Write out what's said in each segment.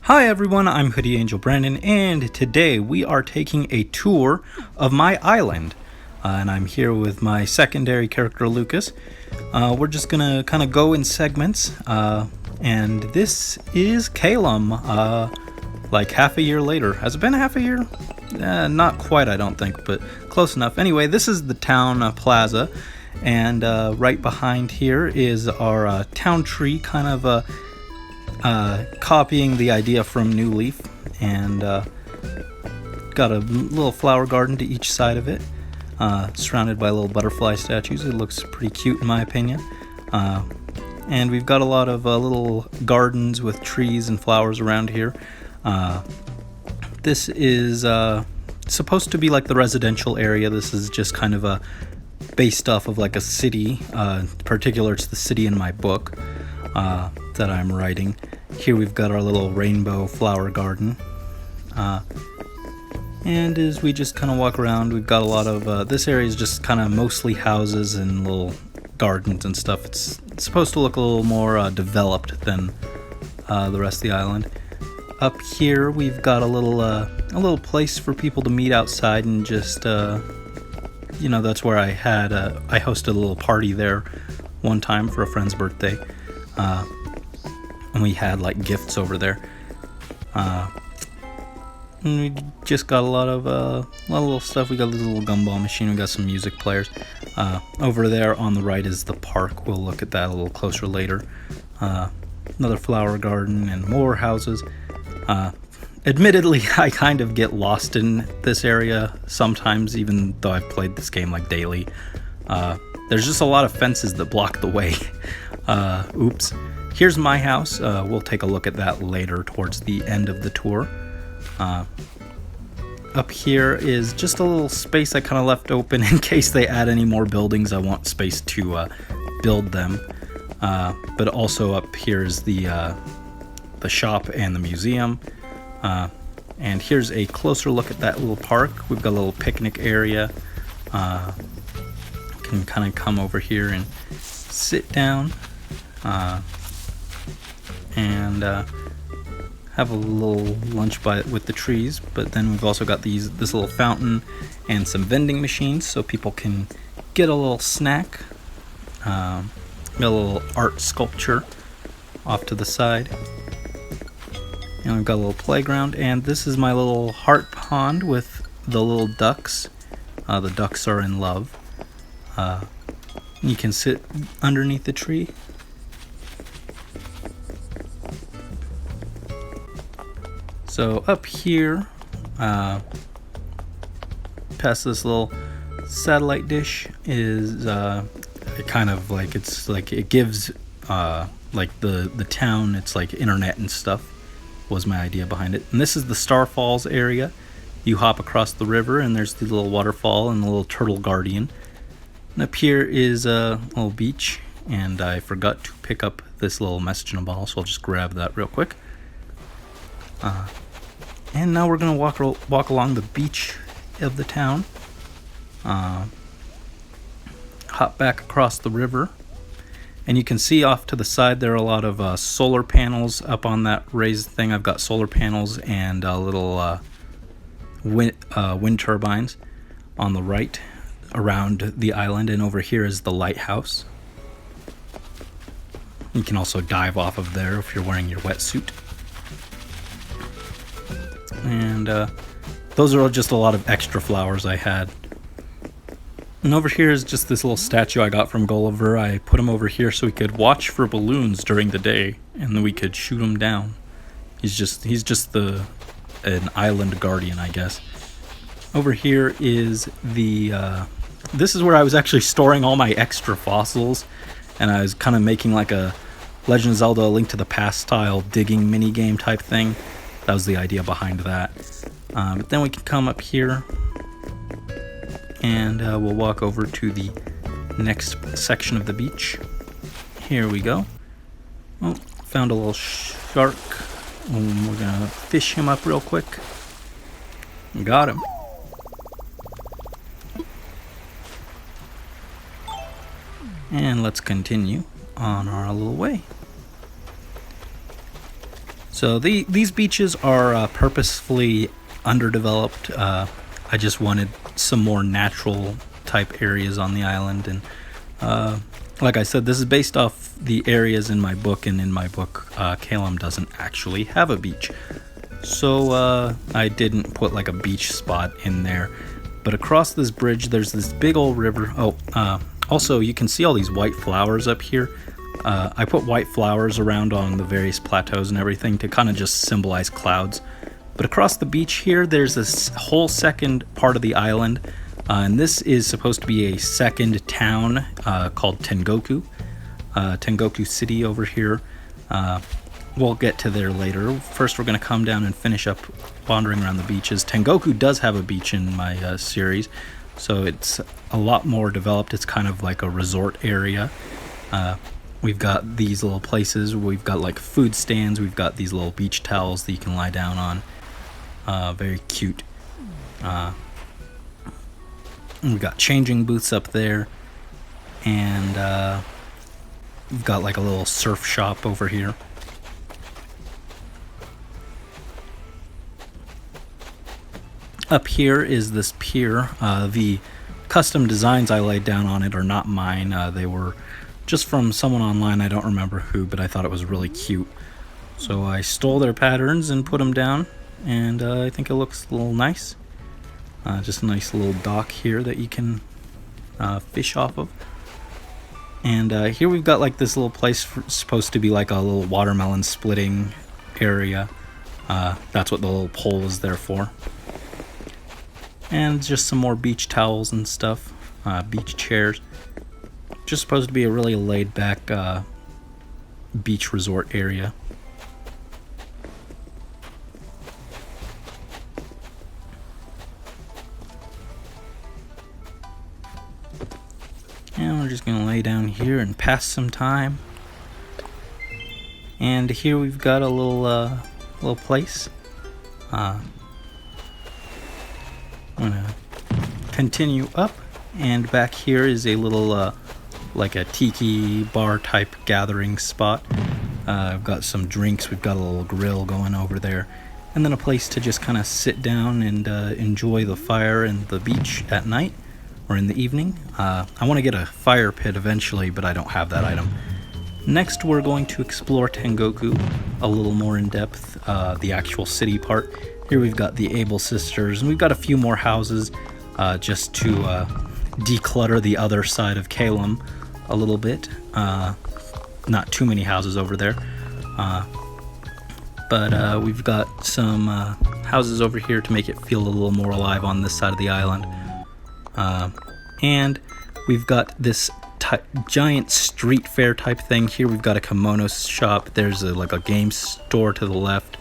Hi everyone, I'm Hoodie Angel Brandon, and today we are taking a tour of my island. And I'm here with my secondary character, Lucas. We're just gonna kind of go in segments, and this is Caelum, like half a year later. Has it been half a year? Not quite, I don't think, but close enough. Anyway, this is the town plaza, and right behind here is our town tree, kind of copying the idea from New Leaf, and got a little flower garden to each side of it, surrounded by little butterfly statues. It looks pretty cute in my opinion. And we've got a lot of little gardens with trees and flowers around here. This is supposed to be like the residential area. This is just kind of based off of like a city. In particular, it's the city in my book that I'm writing. Here we've got our little rainbow flower garden. And as we just kind of walk around, we've got a lot of, this area is just kind of mostly houses and little gardens and stuff. It's supposed to look a little more developed than the rest of the island. Up here we've got a little place for people to meet outside and just, that's where I hosted a little party there one time for a friend's birthday. And we had like gifts over there. And we just got a lot of little stuff. We got this little gumball machine. We got some music players. Over there on the right is the park. We'll look at that a little closer later. Another flower garden and more houses. Admittedly, I kind of get lost in this area sometimes, even though I've played this game like daily. There's just a lot of fences that block the way. Oops. Here's my house. We'll take a look at that later towards the end of the tour. Up here is just a little space I kind of left open in case they add any more buildings. I want space to build them. But also up here is the shop and the museum. And here's a closer look at that little park. We've got a little picnic area. Can kind of come over here and sit down. And have a little lunch with the trees. But then we've also got this little fountain and some vending machines so people can get a little snack. A little art sculpture off to the side. And we've got a little playground, and this is my little heart pond with the little ducks. The ducks are in love. You can sit underneath the tree. So up here, past this little satellite dish is kind of like, it's like it gives like the town, it's like internet and stuff was my idea behind it. And this is the Star Falls area. You hop across the river and there's the little waterfall and the little turtle guardian. And up here is a little beach, and I forgot to pick up this little message in a bottle, so I'll just grab that real quick. And now we're gonna walk along the beach of the town. Hop back across the river, and you can see off to the side there are a lot of solar panels up on that raised thing. I've got solar panels and little wind turbines on the right around the island, and over here is the lighthouse. You can also dive off of there if you're wearing your wetsuit. And those are just a lot of extra flowers I had. And over here is just this little statue I got from Gulliver. I put him over here so we could watch for balloons during the day, and then we could shoot him down. He's just an island guardian, I guess. Over here is this is where I was actually storing all my extra fossils, and I was kind of making like a Legend of Zelda: A Link to the Past style digging mini game type thing. That was the idea behind that. But then we can come up here, and we'll walk over to the next section of the beach. Here we go. Oh, found a little shark. We're gonna fish him up real quick. Got him. And let's continue on our little way. So these beaches are purposefully underdeveloped. I just wanted some more natural type areas on the island, and like I said, this is based off the areas in my book, and in my book, Caelum doesn't actually have a beach. So I didn't put like a beach spot in there. But across this bridge, there's this big old river. Also, you can see all these white flowers up here. I put white flowers around on the various plateaus and everything to kind of just symbolize clouds. But across the beach here, there's this whole second part of the island. And this is supposed to be a second town called Tengoku. Tengoku City over here. We'll get to there later. First, we're going to come down and finish up wandering around the beaches. Tengoku does have a beach in my series, so it's a lot more developed. It's kind of like a resort area. We've got these little places. We've got like food stands. We've got these little beach towels that you can lie down on. Very cute. We've got changing booths up there, and we've got like a little surf shop over here. Up here is this pier. The custom designs I laid down on it are not mine. They were just from someone online, I don't remember who, but I thought it was really cute. So I stole their patterns and put them down, and I think it looks a little nice. Just a nice little dock here that you can fish off of. And here we've got like this little place supposed to be like a little watermelon splitting area. That's what the little pole is there for. And just some more beach towels and stuff, beach chairs. Just supposed to be a really laid back beach resort area. And we're just gonna lay down here and pass some time. And here we've got a little place. I'm gonna continue up, and back here is a little like a tiki bar type gathering spot. I've got some drinks. We've got a little grill going over there, and then a place to just kind of sit down and enjoy the fire and the beach at night or in the evening. I want to get a fire pit eventually, but I don't have that item. Next, we're going to explore Tengoku a little more in depth, the actual city part. Here we've got the Able Sisters, and we've got a few more houses just to declutter the other side of Caelum a little bit. Not too many houses over there. But we've got some houses over here to make it feel a little more alive on this side of the island. And we've got this giant street fair type thing. Here we've got a kimono shop. There's like a game store to the left.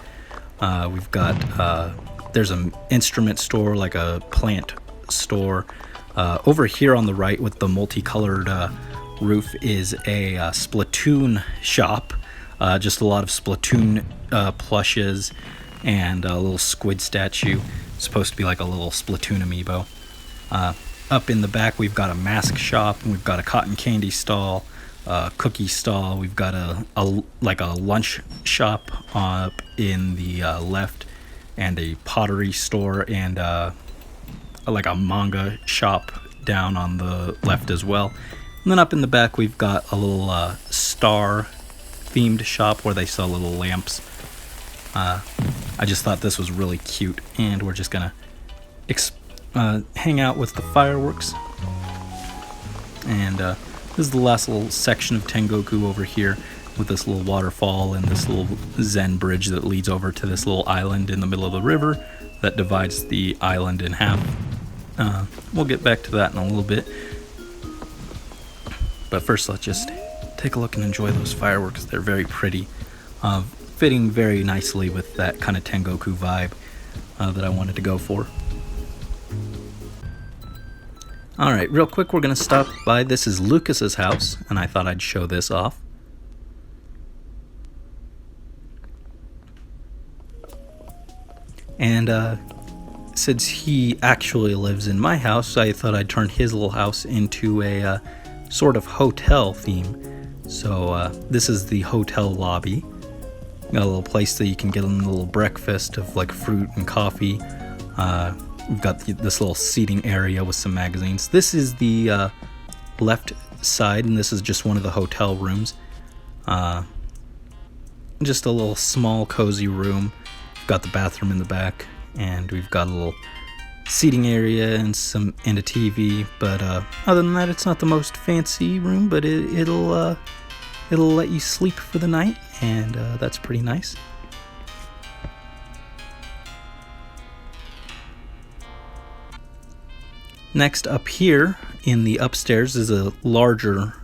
We've got there's an instrument store, like a plant store. Over here on the right with the multicolored roof is a Splatoon shop. Just a lot of Splatoon plushes and a little squid statue. It's supposed to be like a little Splatoon amiibo. Up in the back we've got a mask shop, and we've got a cotton candy stall, cookie stall. We've got a lunch shop up in the left, and a pottery store, and like a manga shop down on the left as well. And then up in the back we've got a little star themed shop where they sell little lamps. I just thought this was really cute, and we're just gonna hang out with the fireworks. And this is the last little section of Tengoku over here, with this little waterfall and this little Zen bridge that leads over to this little island in the middle of the river that divides the island in half. We'll get back to that in a little bit. But first, let's just take a look and enjoy those fireworks. They're very pretty, fitting very nicely with that kind of Tengoku vibe that I wanted to go for. Alright, real quick, we're going to stop by. This is Lucas's house, and I thought I'd show this off. And since he actually lives in my house, I thought I'd turn his little house into a sort of hotel theme. So this is the hotel lobby. Got a little place that you can get a little breakfast of like fruit and coffee. We've got this little seating area with some magazines. This is the left side, and this is just one of the hotel rooms. Just a little small cozy room. We've got the bathroom in the back, and we've got a little seating area and a TV. But other than that, it's not the most fancy room, but it'll let you sleep for the night, and that's pretty nice. Next, up here in the upstairs is a larger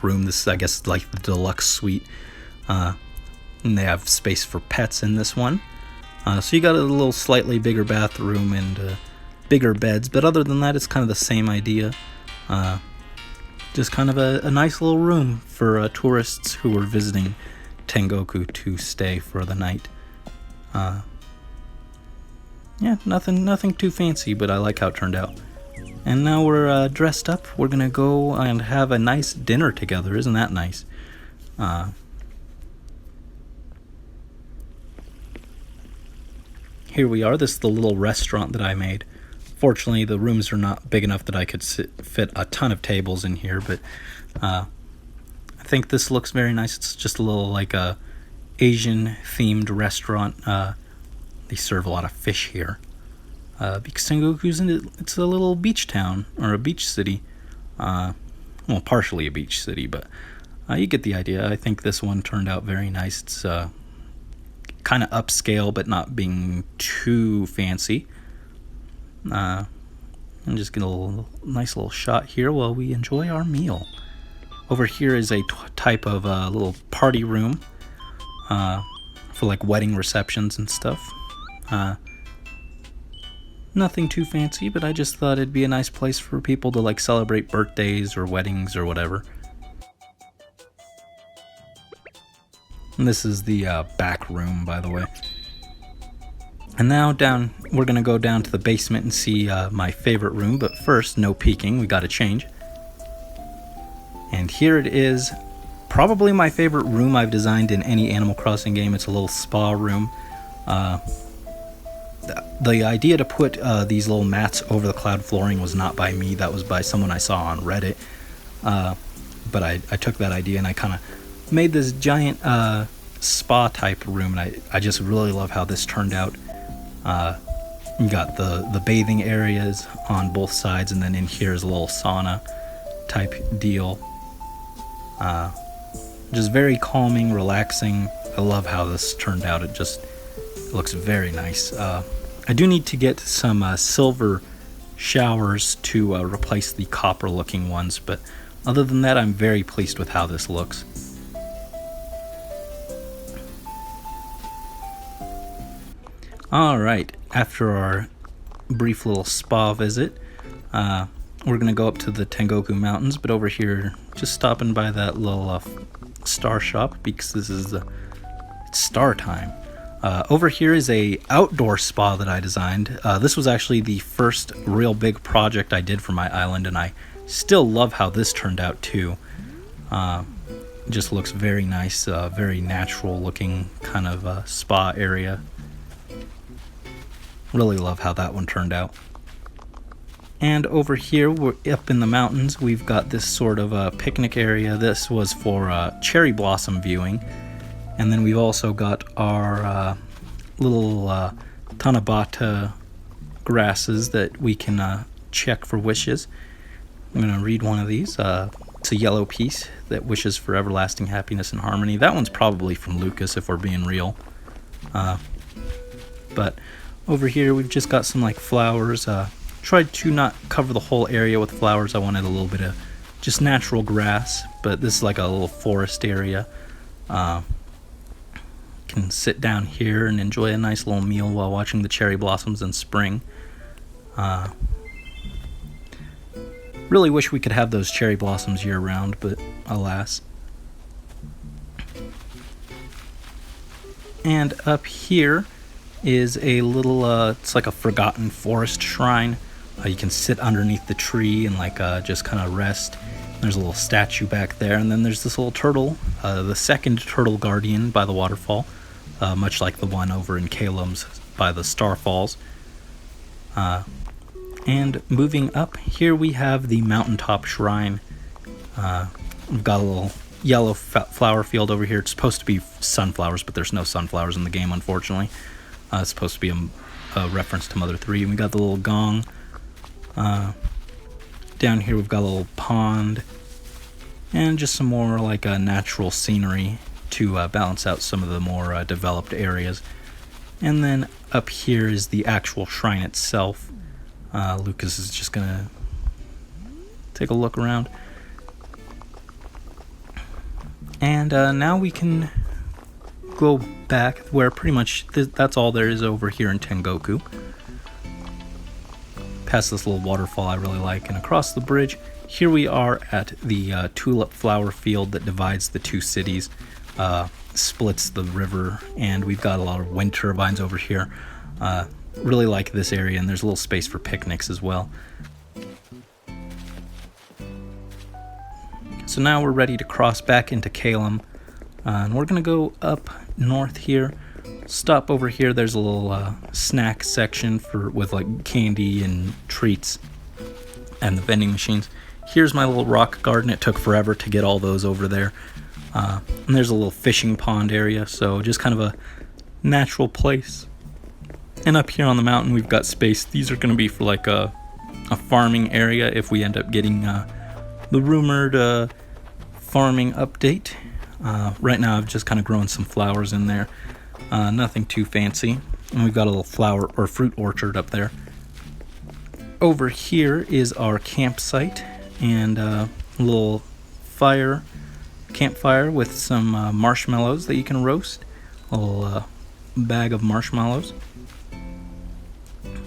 room. This is, I guess, like the deluxe suite. And they have space for pets in this one. So you got a little slightly bigger bathroom and bigger beds. But other than that, it's kind of the same idea. Just kind of a nice little room for tourists who are visiting Tengoku to stay for the night. Yeah, nothing too fancy, but I like how it turned out. And now we're dressed up. We're gonna go and have a nice dinner together. Isn't that nice? Here we are. This is the little restaurant that I made. Fortunately, the rooms are not big enough that I could fit a ton of tables in here, but I think this looks very nice. It's just a little like a Asian-themed restaurant. They serve a lot of fish here. Because Tengoku's it's a little beach town, or a beach city. Well, partially a beach city, but you get the idea. I think this one turned out very nice. It's kind of upscale, but not being too fancy. And just get a nice little shot here while we enjoy our meal. Over here is a type of little party room for like wedding receptions and stuff. Nothing too fancy, but I just thought it'd be a nice place for people to like celebrate birthdays or weddings or whatever. And this is the back room, by the way. And now we're gonna go down to the basement and see my favorite room, but first, no peeking, we gotta change. And here it is, probably my favorite room I've designed in any Animal Crossing game. It's a little spa room. The idea to put these little mats over the cloud flooring was not by me. That was by someone I saw on Reddit. But I took that idea and I kind of made this giant spa type room, and I just really love how this turned out. You got the bathing areas on both sides, and then in here is a little sauna type deal. Just very calming, relaxing. I love how this turned out. It just looks very nice. I do need to get some silver showers to replace the copper looking ones, but other than that, I'm very pleased with how this looks. Alright, after our brief little spa visit, we're going to go up to the Tengoku Mountains, but over here, just stopping by that little star shop, because this is it's star time. Over here is a outdoor spa that I designed. This was actually the first real big project I did for my island, and I still love how this turned out too. It just looks very nice, very natural looking kind of spa area. Really love how that one turned out. And over here, we're up in the mountains, we've got this sort of picnic area. This was for cherry blossom viewing. And then we've also got our little Tanabata grasses that we can check for wishes. I'm going to read one of these. It's a yellow piece that wishes for everlasting happiness and harmony. That one's probably from Lucas, if we're being real. But over here, we've just got some like flowers. Tried to not cover the whole area with flowers. I wanted a little bit of just natural grass, but this is like a little forest area. Can sit down here and enjoy a nice little meal while watching the cherry blossoms in spring. Really wish we could have those cherry blossoms year round, but alas. And up here is a little, it's like a forgotten forest shrine. You can sit underneath the tree and like just kind of rest. There's a little statue back there, and then there's this little turtle, the second turtle guardian by the waterfall, much like the one over in Caelum's by the Star Falls. And moving up, here we have the mountaintop shrine. We've got a little yellow flower field over here. It's supposed to be sunflowers, but there's no sunflowers in the game, unfortunately. It's supposed to be a reference to Mother 3. And we got the little gong. Down here we've got a little pond. And just some more like natural scenery to balance out some of the more developed areas. And then up here is the actual shrine itself. Lucas is just going to take a look around. And now we can go back where pretty much that's all there is over here in Tengoku. Past this little waterfall I really like, and across the bridge, here we are at the tulip flower field that divides the two cities, splits the river, and we've got a lot of wind turbines over here. Really like this area, and there's a little space for picnics as well. So now we're ready to cross back into Caelum, and we're going to go up north here. Stop over here. There's a little snack section with like candy and treats and the vending machines. Here's my little rock garden. It took forever to get all those over there. And there's a little fishing pond area, so just kind of a natural place. And up here on the mountain we've got space. These are going to be for like a farming area if we end up getting the rumored farming update. Right now I've just kind of grown some flowers in there. Nothing too fancy. And we've got a little flower or fruit orchard up there. Over here is our campsite and a little campfire with some marshmallows that you can roast. A little bag of marshmallows.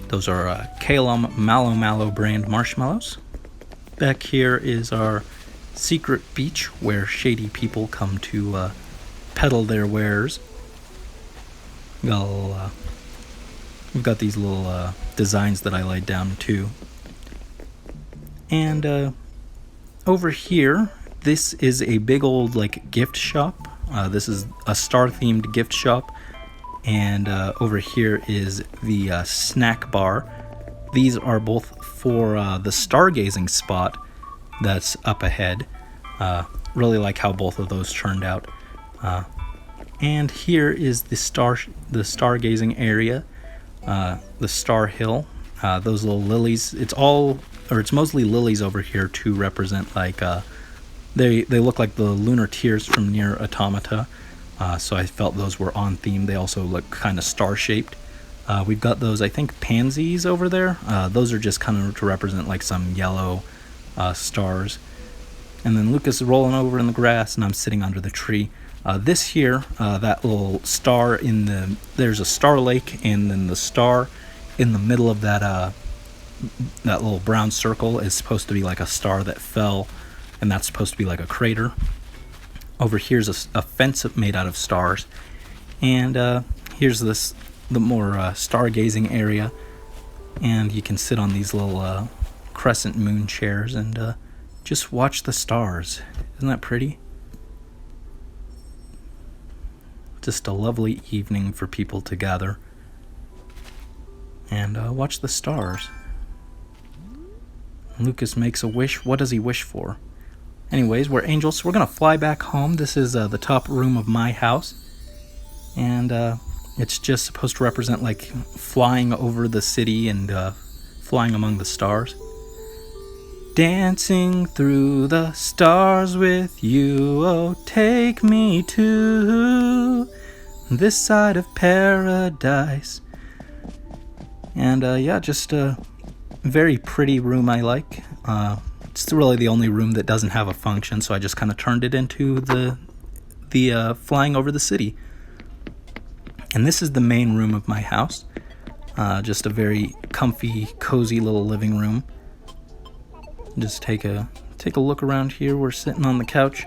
Those are Caelum Mallow brand marshmallows. Back here is our secret beach where shady people come to peddle their wares. We've got these little designs that I laid down too. And over here, this is a big old like gift shop. This is a star-themed gift shop. And over here is the snack bar. These are both for the stargazing spot that's up ahead. Really like how both of those turned out. And here is the stargazing area, the Star Hill. Those little lilies. It's mostly lilies over here to represent like they look like the lunar tears from Nier Automata. So I felt those were on theme. They also look kind of star-shaped. We've got those, I think, pansies over there. Those are just kind of to represent like some yellow stars. And then Lucas is rolling over in the grass, and I'm sitting under the tree. This here, that little star there's a star lake, and then the star in the middle of that little brown circle is supposed to be like a star that fell, and that's supposed to be like a crater. Over here's a fence made out of stars, and here's the more stargazing area, and you can sit on these little crescent moon chairs and just watch the stars. Isn't that pretty? Just a lovely evening for people to gather and watch the stars. Lucas makes a wish. What does he wish for? Anyways, we're angels, so we're going to fly back home. This is the top room of my house. And it's just supposed to represent like flying over the city and flying among the stars. Dancing through the stars with you, oh, take me to this side of paradise. And yeah, just a very pretty room I like. It's really the only room that doesn't have a function, so I just kind of turned it into the flying over the city. And this is the main room of my house. Just a very comfy, cozy little living room. Just take a look around here. We're sitting on the couch.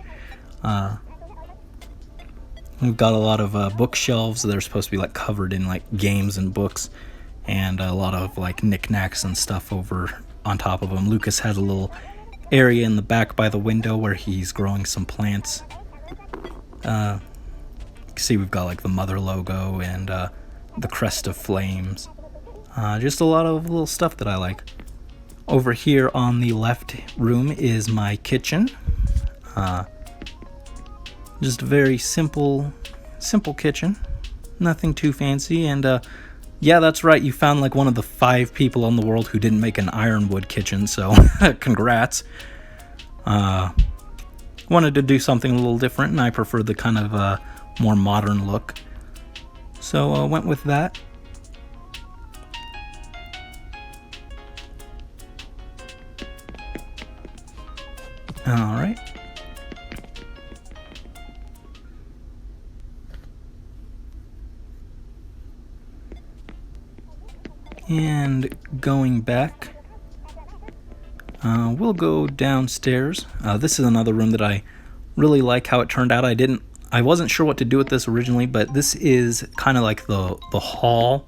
We've got a lot of bookshelves that are supposed to be like covered in like games and books, and a lot of like knickknacks and stuff over on top of them. Lucas has a little area in the back by the window where he's growing some plants. You can see we've got like the mother logo and the crest of flames. Just a lot of little stuff that I like. Over here on the left room is my kitchen. Just a very simple kitchen. Nothing too fancy. And yeah, that's right, you found like one of the 5 people in the world who didn't make an ironwood kitchen, so congrats. Wanted to do something a little different, and I prefer the kind of more modern look. So I went with that. Alright. And going back, we'll go downstairs. This is another room that I really like how it turned out. I wasn't sure what to do with this originally, but this is kind of like the hall.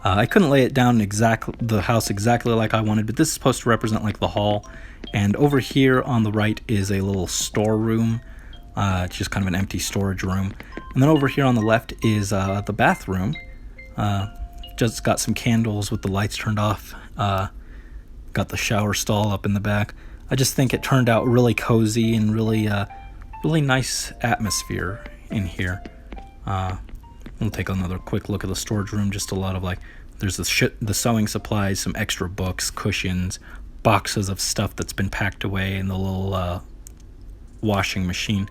I couldn't lay it down the house exactly like I wanted, but this is supposed to represent like the hall. And over here on the right is a little storeroom. It's just kind of an empty storage room. And then over here on the left is the bathroom. Just got some candles with the lights turned off. Got the shower stall up in the back. I just think it turned out really cozy and really nice atmosphere in here. We'll take another quick look at the storage room. Just a lot of like, there's the sewing supplies, some extra books, cushions, boxes of stuff that's been packed away in the little washing machine.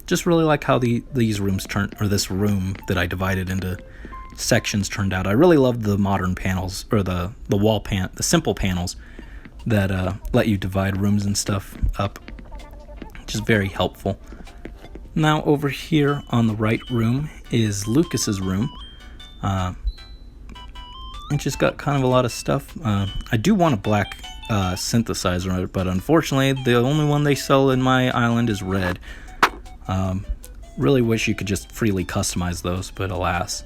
Just really like how these rooms this room that I divided into sections turned out. I really loved the modern panels, or the simple panels that let you divide rooms and stuff up. Just very helpful. Now over here on the right room is Lucas's room. It's just got kind of a lot of stuff. I do want a black synthesizer, but unfortunately the only one they sell in my island is red. Really wish you could just freely customize those, but alas.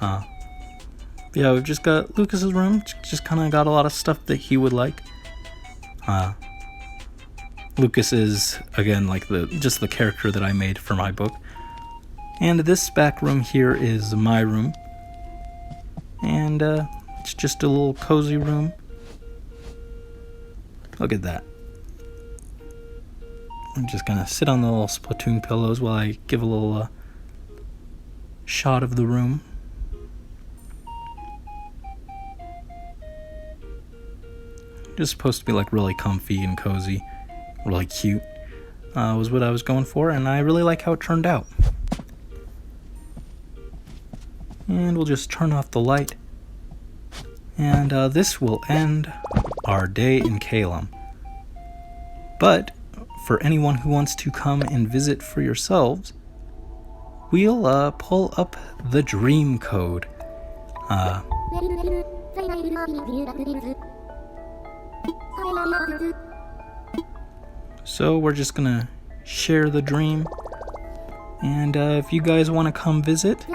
Yeah, we've just got Lucas's room. Just kind of got a lot of stuff that he would like. Lucas is, again, like just the character that I made for my book. And this back room here is my room. And it's just a little cozy room. Look at that. I'm just gonna sit on the little Splatoon pillows while I give a little shot of the room. Just supposed to be like really comfy and cozy, really cute. Was what I was going for, and I really like how it turned out. And we'll just turn off the light. And this will end our day in Caelum. But for anyone who wants to come and visit for yourselves, we'll pull up the dream code. So we're just gonna share the dream, and if you guys want to come visit,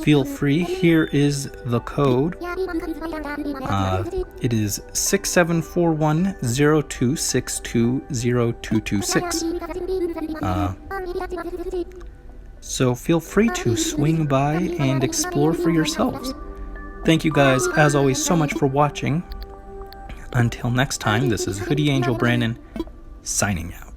feel free. Here is the code. It is 674102620226. So feel free to swing by and explore for yourselves. Thank you guys, as always, so much for watching. Until next time, this is Hoodie Angel Brandon, signing out.